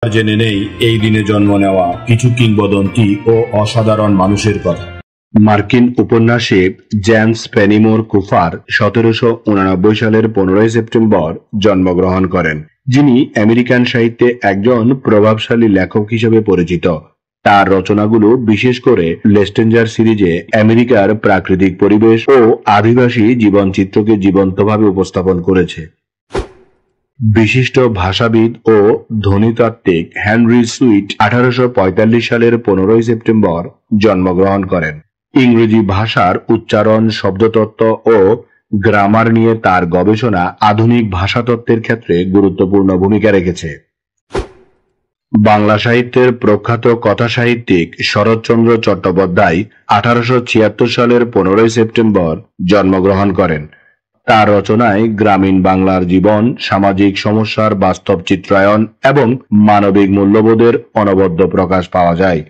জেনে নেই এই দিনে জন্ম নেওয়া কিছু কিংবদন্তি ও অসাধারণ মানুষের কথা। মার্কিন উপন্যাসিক জেমস পেনিমোর কুফার 1789 সালের 15 সেপ্টেম্বর জন্মগ্রহণ করেন, যিনি আমেরিকান সাহিত্যে একজন প্রভাবশালী লেখক হিসেবে পরিচিত। তার রচনাগুলো বিশেষ করে লেস্টেঞ্জার সিরিজে আমেরিকার প্রাকৃতিক পরিবেশ ও আদিবাসী জীবনচিত্রকে জীবন্তভাবে উপস্থাপন করেছে। বিশিষ্ট ভাষাবিদ ও ধ্বনিতাত্ত্বিক হেনরি সুইট 1845 সালের 15 সেপ্টেম্বর জন্মগ্রহণ করেন। ইংরেজি ভাষার উচ্চারণ, শব্দতত্ত্ব ও গ্রামার নিয়ে তার গবেষণা আধুনিক ভাষাতত্ত্বের ক্ষেত্রে গুরুত্বপূর্ণ ভূমিকা রেখেছে। বাংলা সাহিত্যের প্রখ্যাত কথাসাহিত্যিক শরৎচন্দ্র চট্টোপাধ্যায় 1876 সালের 15 সেপ্টেম্বর জন্মগ্রহণ করেন। তার রচনায় গ্রামীণ বাংলার জীবন, সামাজিক সমস্যার বাস্তব চিত্রায়ন এবং মানবিক মূল্যবোধের অনবদ্য প্রকাশ পাওয়া যায়।